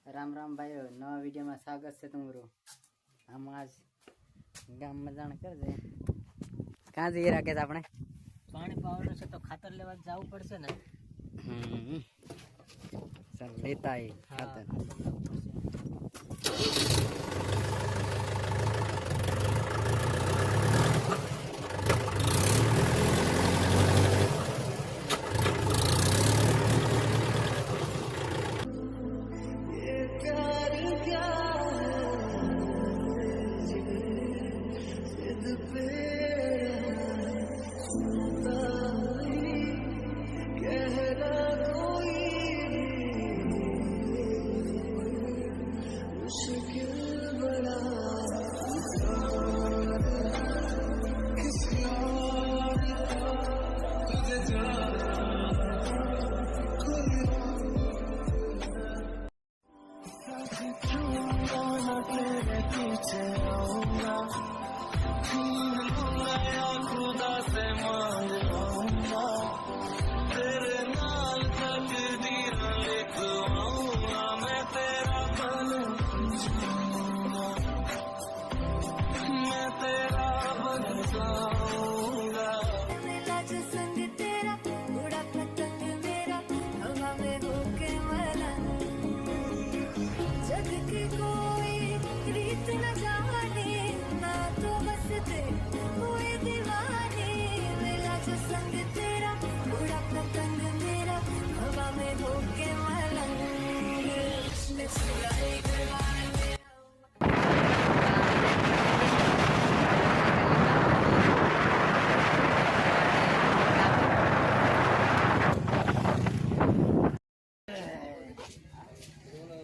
राम राम भाई नवा वीडियो में स्वागत है तुम्हारो। हम आज गाम में जाने कर जे कहाँ जई राकेश આપણે પાણી પાવાનું છે તો ખાતર લેવા જવું પડશે ને। चल लेता है खातर।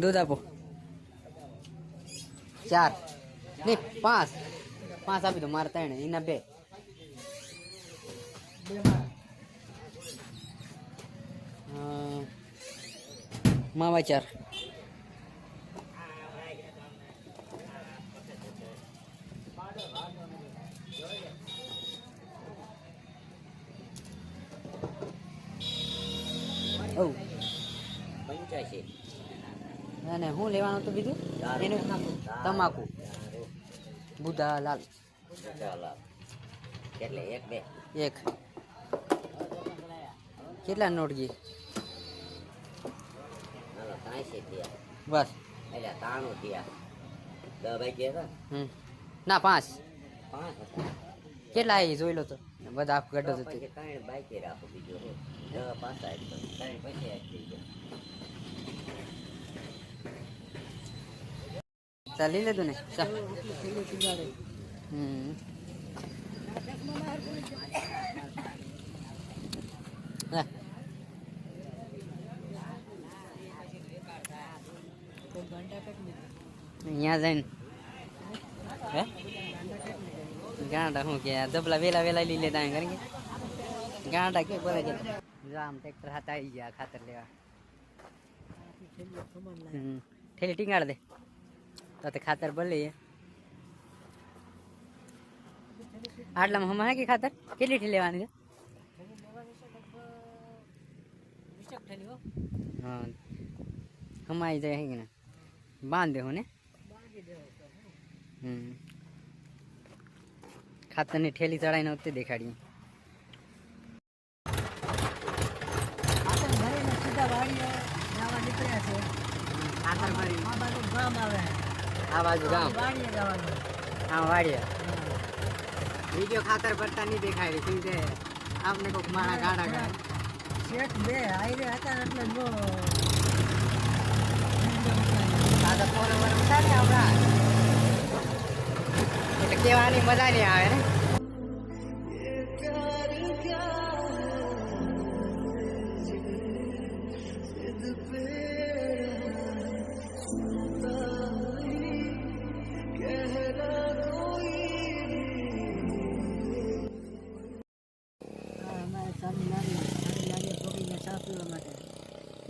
दूध आपो 4 नहीं 5 आपी तो मारता है इना 2 मावा 4 ओ 85 અને હું લેવાનું તો બીજું એનું તમાકુ બુધાલાલ એટલે એક કેટલા નોટ ગઈ બસ એટલે 93 થયા 10 ભાઈ ગયા ના 5 કેટલા આવી જોઈ લો તો બધા આપ ગડો જતી કાંઈ બાઈકે રાખો બીજો 10 5 આવી તો કાંઈ પછી આવી ગયો ચાલી લેતું ને અહીંયા જઈને હે ગાંડા શું કે ધબલા વેલા વેલા લઈ લેતા કરી કે ગાંડા કે બોલે કે આમ ટ્રેક્ટર હાથ આવી ગયા ખાતર લેવા ઠેલી ટીંગાડ દે તો ખાતર ભલે આટલામાં હમણાં હે કે ખાતર કેટલી ઠેલી લેવાની છે હા હમાઈ જાય હે કે ના બાંધ દે ને ખાતરની ઠેલી ચડાઈને વખતે દેખાડીએ આ બાજુ ગામ હા વાડીએ વિડીયો ખાતર ભરતા નહીં દેખાય કેમ કે આપને કોઈક મારા ગાડા ગાય શેઠ 2 હાઈરે હતા એટલે જો દાદા ફોન વર ઉતારે આપણા એટલે કહેવાની મજા નહીં આવે ને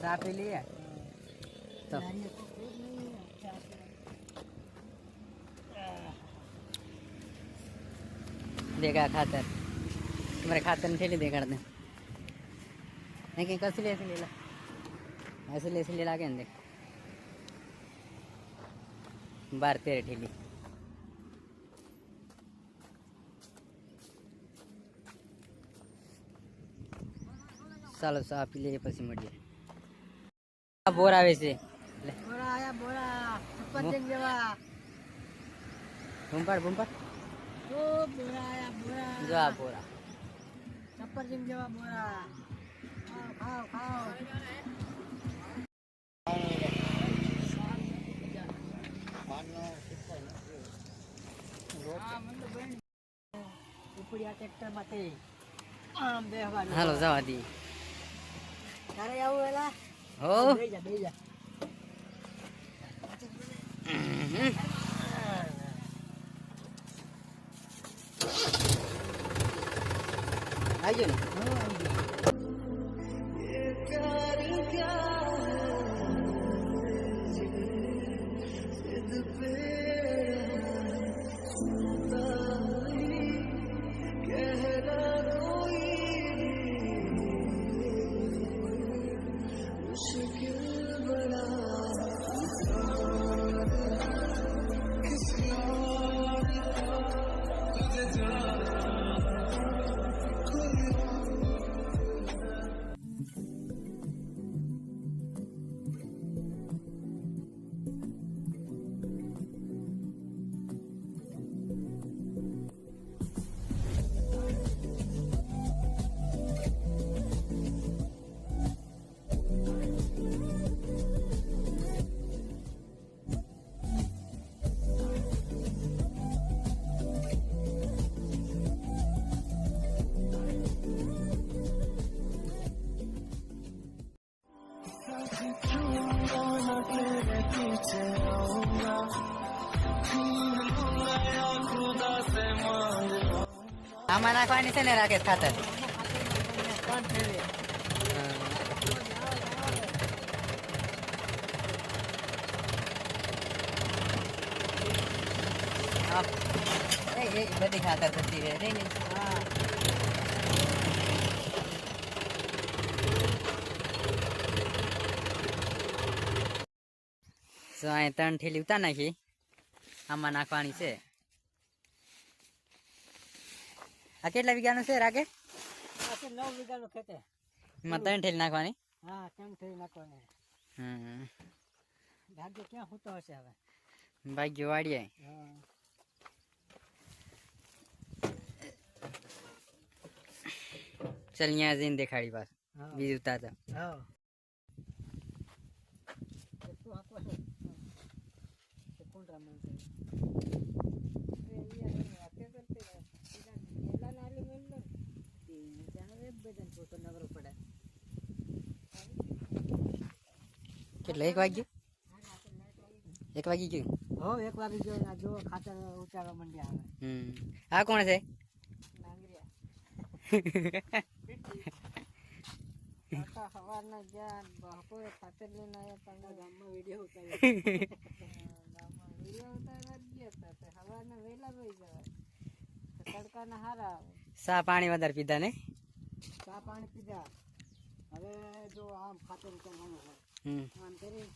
ચા પી લઈએ તો देखा खातर तुम्हारे खातर में ठेली देखा दे नहीं कहीं कसले ऐसे ले ला ऐसे ले ला के देख 12-13 ઠેલી. ચાલો ચા પી લઈએ પછી મળીએ. બોર આવે છે. બોરા આયા બોરા સફરજન જેવા. બુમ્પાડ બુમ્પાડ ઓ બોરા આયા બોરા. જો આ બોરા સફરજન જેવા બોરા. ખાઓ ખાઓ ખાઓ. ઉપડ્યા ટ્રેક્ટર માંથી આમ બેહવાનું. હાલો જવા દી. તારે આવું એલા હો બેહી જા બેહી જા. આવજો ને. આમાં નાખવાની છે ને રાકેશ ખાતર. એ બધી ખાતર થતી રહે ને. તો અહીં 3 ઠેલી ઉતાર નાખી. આમાં નાખવાની છે. આ કેટલા વીઘાનું છે રાકે? 9 વીઘાનું ખેતર. એમાં 3 ઠેલી નાખવાની. હા કેમ થઈ નાખવાની. ભાગ્ય ક્યાં હોતો હશે હવે. ભાગ્ય વાડીએ. હા ચલ અહીંયા જઈને દેખાડી પાસ. બીજું તાતા. હા તો આકો છે. તે કોણ રામન છે. એ અહીંયા વાતે કરતે એલા નાલી મેલ તે જાણે બદન પોતો નગર પડે. કેટલા 1 વાગ્યું? 1 વાગી ગયું. હો 1 વાગી ગયો. આ જો ખાતર ઉચારવા માંડ્યા હવે. આ કોણ છે? નાંગરિયા. કાકા સવારના જ્યાં બપોરે ખાતર લઈને આવ્યા પણ ગામમાં વિડીયો ઉતાર્યો. ગામમાં વિડીયો ઉતારવા જ ગયા હતા. સવારના વહેલા વહી જવાય તો તડકાના હારા આવે. સા પાણી વધારે પીધા ને? ચા પાણી પીધા. હવે જો આમ ખાતર ઉતારવાનું હોય આમ કરી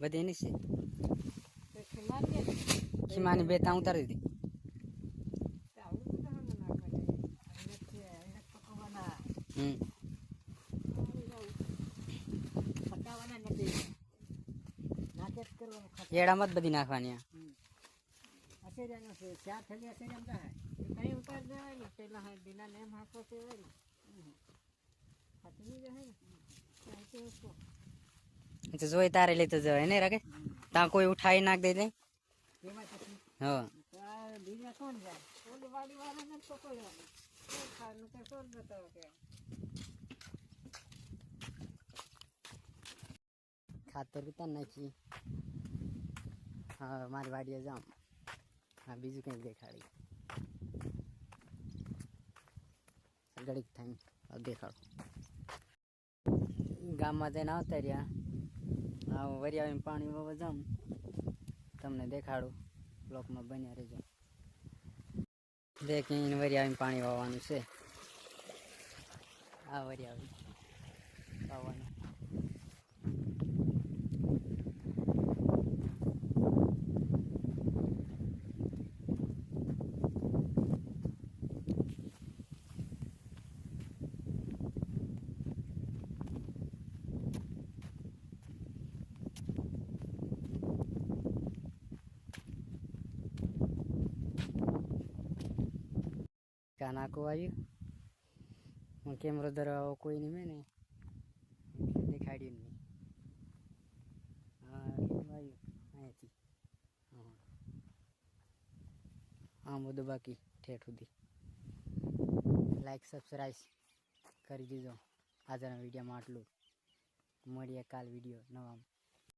બધી એની છે. ખીમાની 2 તાં ઉતારી દીધી. એડામાં જ બધી નાખવાની. અસેરિયાનો છે 4 થેલી અસેરિયામ જાય કઈ ઉતાર દેવાય ને પેલા હા બિના નેમ હાકો કેવાય ને હાથની જાય ને ચાલતે ઉસકો તો જોઈ તારે લેતો જવાય ને રાકે. તાં કોઈ ઉઠાઈ નાખ દે ને. કેવા પછી હા બીજા કોણ જાય ઓલી વાડી વાળાને તો કોઈ ખાવાનું તો સોર બતાવો કે ખાતર ઉતાર નાખી. હા મારી વાડીએ જાઉં. હા બીજું કંઈક દેખાડી. ઘડીક થાય દેખાડો. ગામમાં જઈને આવતા રહ્યા. હા વરિયાળીમાં પાણી વાવવા જાઉં તમને દેખાડું. બ્લોકમાં બન્યા રહેજો. દેખીને વરિયાળીમાં પાણી વાવવાનું છે. આ વરી આવી આવવાનું. કાન આખું આવ્યું. હું કેમેરો ધરવા કોઈ નહીં મેં ને દેખાડ્યું નહીં. હા આવ્યું અહીંયાથી. હા આમ બધું બાકી ઠેઠ સુધી. લાઈક સબસ્ક્રાઈબ કરી દીધો. આજના વિડીયોમાં આટલું. મળીએ કાલ વિડીયો નવા.